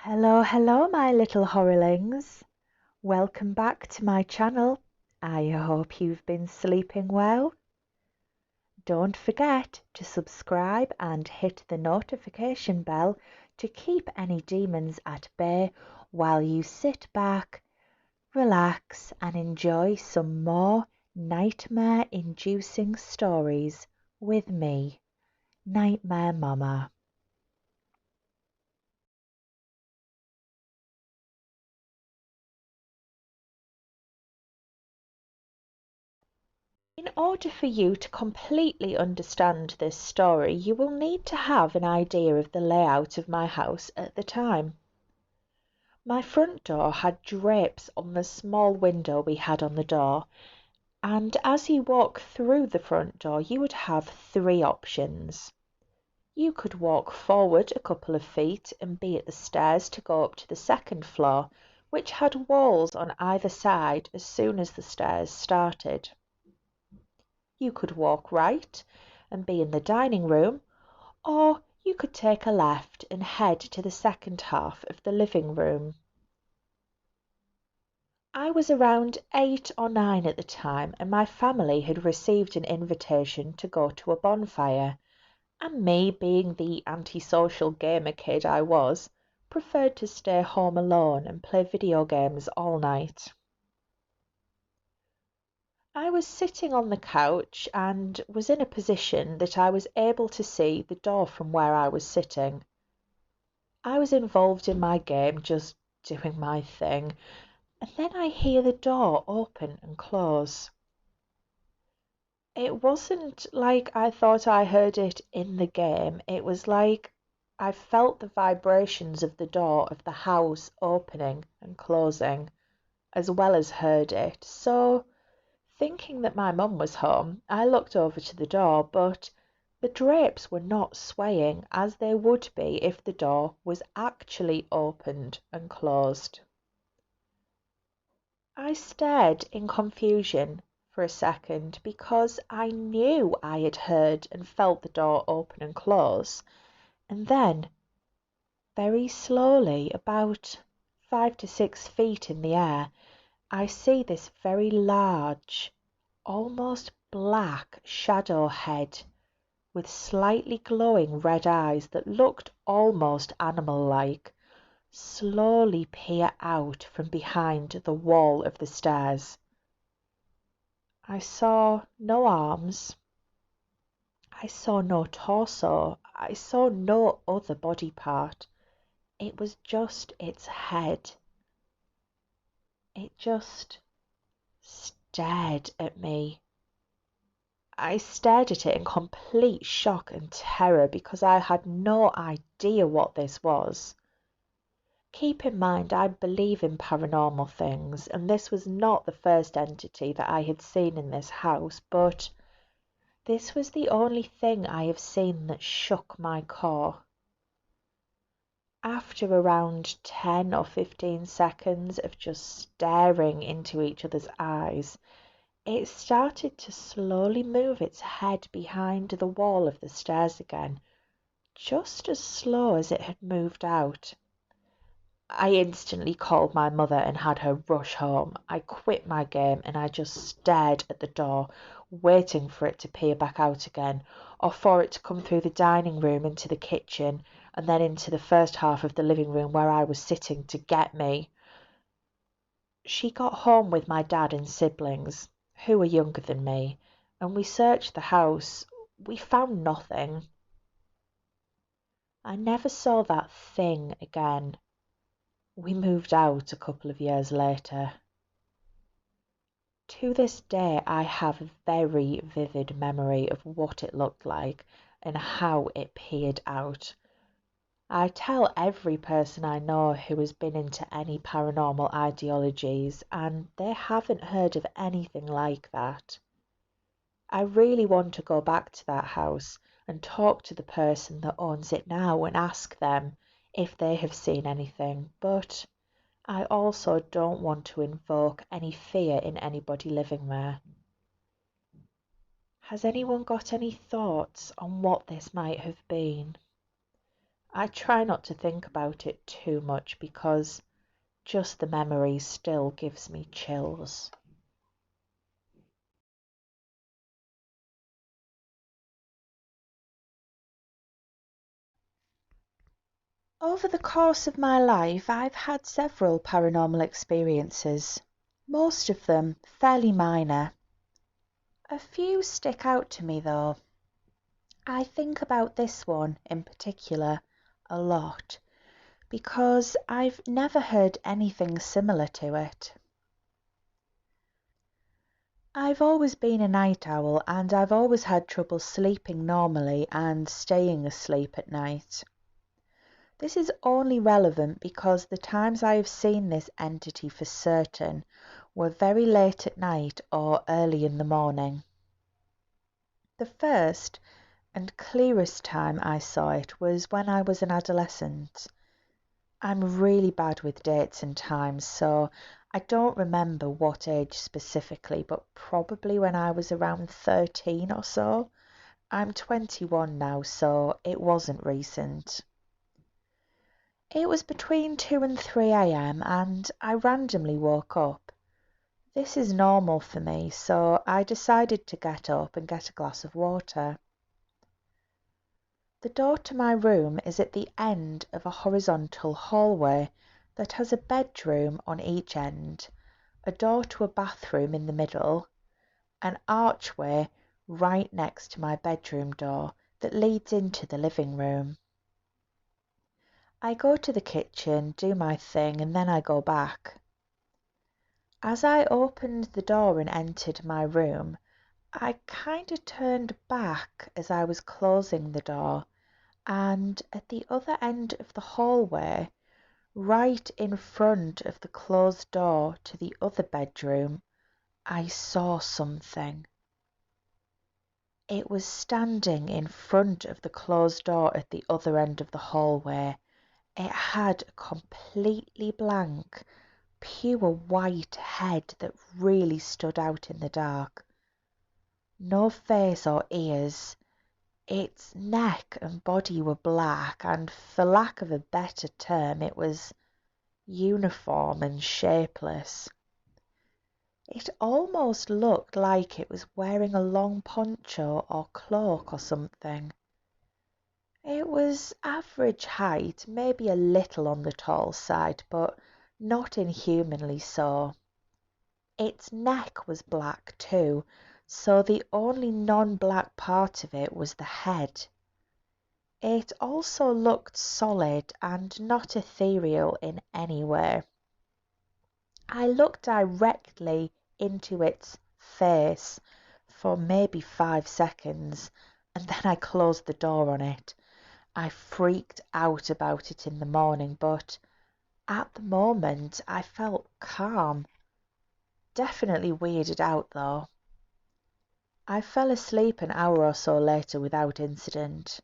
Hello, my little horrorlings. Welcome back to my channel. I hope you've been sleeping well. Don't forget to subscribe and hit the notification bell to keep any demons at bay while you sit back, relax, and enjoy some more nightmare-inducing stories with me, Nightmare Mama. In order for you to completely understand this story, you will need to have an idea of the layout of my house at the time. My front door had drapes on the small window we had on the door, and as you walk through the front door, you would have three options. You could walk forward a couple of feet and be at the stairs to go up to the second floor, which had walls on either side as soon as the stairs started. You could walk right and be in the dining room, or you could take a left and head to the second half of the living room. I was around 8 or 9 at the time, and my family had received an invitation to go to a bonfire, and me, being the antisocial gamer kid I was, preferred to stay home alone and play video games all night. I was sitting on the couch and was in a position that I was able to see the door from where I was sitting. I was involved in my game, just doing my thing, and then I hear the door open and close. It wasn't like I thought I heard it in the game, it was like I felt the vibrations of the door of the house opening and closing, as well as heard it, so thinking that my mum was home, I looked over to the door, but the drapes were not swaying as they would be if the door was actually opened and closed. I stared in confusion for a second because I knew I had heard and felt the door open and close, and then, very slowly, about 5 to 6 feet in the air, I see this very large, almost black shadow head with slightly glowing red eyes that looked almost animal-like slowly peer out from behind the wall of the stairs. I saw no arms, I saw no torso, I saw no other body part. It was just its head. It just stared at me. I stared at it in complete shock and terror because I had no idea what this was. Keep in mind, I believe in paranormal things, and this was not the first entity that I had seen in this house, but this was the only thing I have seen that shook my core. After around 10 or 15 seconds of just staring into each other's eyes, it started to slowly move its head behind the wall of the stairs again, just as slow as it had moved out. I instantly called my mother and had her rush home. I quit my game and I just stared at the door, waiting for it to peer back out again, or for it to come through the dining room into the kitchen, and then into the first half of the living room where I was sitting to get me. She got home with my dad and siblings, who were younger than me, and we searched the house. We found nothing. I never saw that thing again. We moved out a couple of years later. To this day, I have a very vivid memory of what it looked like and how it peered out. I tell every person I know who has been into any paranormal ideologies, and they haven't heard of anything like that. I really want to go back to that house and talk to the person that owns it now and ask them if they have seen anything, but I also don't want to invoke any fear in anybody living there. Has anyone got any thoughts on what this might have been? I try not to think about it too much because just the memory still gives me chills. Over the course of my life, I've had several paranormal experiences, most of them fairly minor. A few stick out to me though. I think about this one in particular a lot because I've never heard anything similar to it. I've always been a night owl and I've always had trouble sleeping normally and staying asleep at night. This is only relevant because the times I have seen this entity for certain were very late at night or early in the morning. The first and clearest time I saw it was when I was an adolescent. I'm really bad with dates and times, so I don't remember what age specifically, but probably when I was around 13 or so. I'm 21 now, so it wasn't recent. It was between 2 and 3 a.m. and I randomly woke up. This is normal for me, so I decided to get up and get a glass of water. The door to my room is at the end of a horizontal hallway that has a bedroom on each end, a door to a bathroom in the middle, an archway right next to my bedroom door that leads into the living room. I go to the kitchen, do my thing, and then I go back. As I opened the door and entered my room, I kind of turned back as I was closing the door, and at the other end of the hallway, right in front of the closed door to the other bedroom, I saw something. It was standing in front of the closed door at the other end of the hallway. It had a completely blank, pure white head that really stood out in the dark. No face or ears. Its neck and body were black, and for lack of a better term, it was uniform and shapeless. It almost looked like it was wearing a long poncho or cloak or something. It was average height, maybe a little on the tall side, but not inhumanly so. Its neck was black too, so the only non-black part of it was the head. It also looked solid and not ethereal in any way. I looked directly into its face for maybe 5 seconds, and then I closed the door on it. I freaked out about it in the morning, but at the moment I felt calm. Definitely weirded out though. I fell asleep an hour or so later without incident.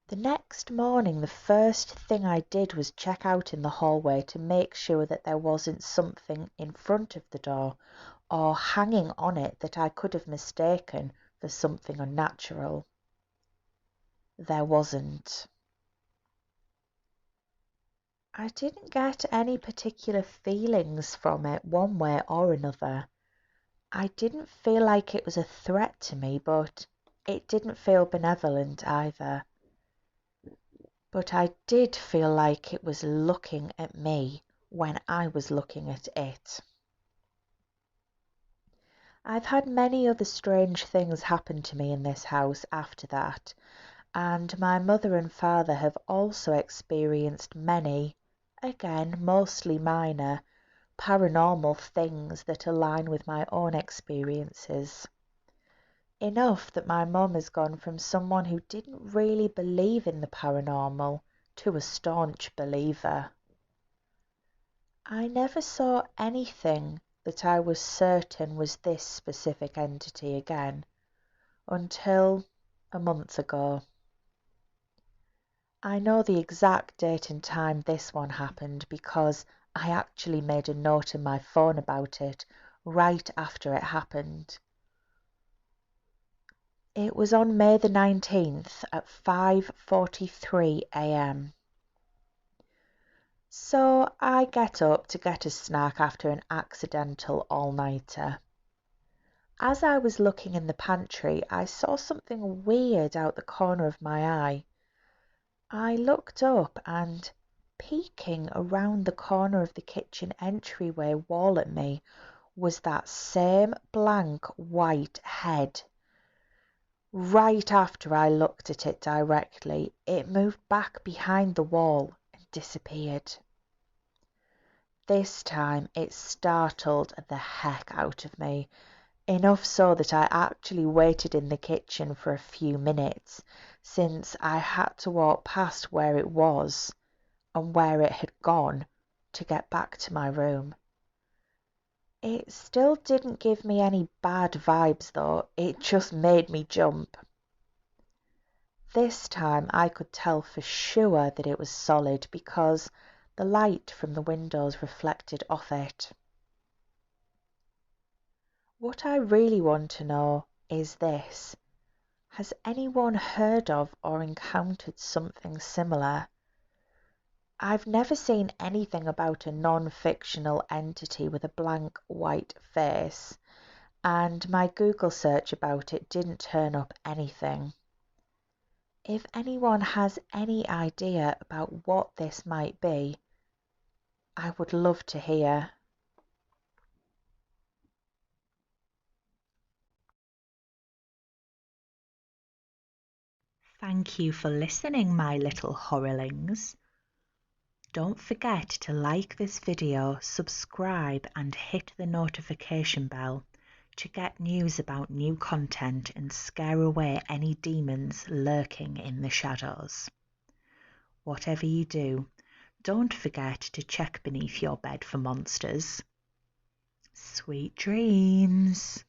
The next morning the first thing I did was check out in the hallway to make sure that there wasn't something in front of the door or hanging on it that I could have mistaken for something unnatural. There wasn't. I didn't get any particular feelings from it one way or another. I didn't feel like it was a threat to me, but it didn't feel benevolent either. But I did feel like it was looking at me when I was looking at it. I've had many other strange things happen to me in this house after that, and my mother and father have also experienced many, again mostly minor, paranormal things that align with my own experiences. Enough that my mum has gone from someone who didn't really believe in the paranormal to a staunch believer. I never saw anything that I was certain was this specific entity again until a month ago. I know the exact date and time this one happened because I actually made a note in my phone about it right after it happened. It was on May the 19th at 5:43 a.m. So I get up to get a snack after an accidental all-nighter. As I was looking in the pantry, I saw something weird out the corner of my eye. I looked up and, peeking around the corner of the kitchen entryway wall at me, was that same blank white head. Right after I looked at it directly, it moved back behind the wall and disappeared. This time it startled the heck out of me, enough so that I actually waited in the kitchen for a few minutes, since I had to walk past where it was and where it had gone to get back to my room. It still didn't give me any bad vibes though, it just made me jump. This time I could tell for sure that it was solid because the light from the windows reflected off it. What I really want to know is this: has anyone heard of or encountered something similar? I've never seen anything about a non-fictional entity with a blank white face, and my Google search about it didn't turn up anything. If anyone has any idea about what this might be, I would love to hear. Thank you for listening, my little horrorlings. Don't forget to like this video, subscribe and hit the notification bell to get news about new content and scare away any demons lurking in the shadows. Whatever you do, don't forget to check beneath your bed for monsters. Sweet dreams.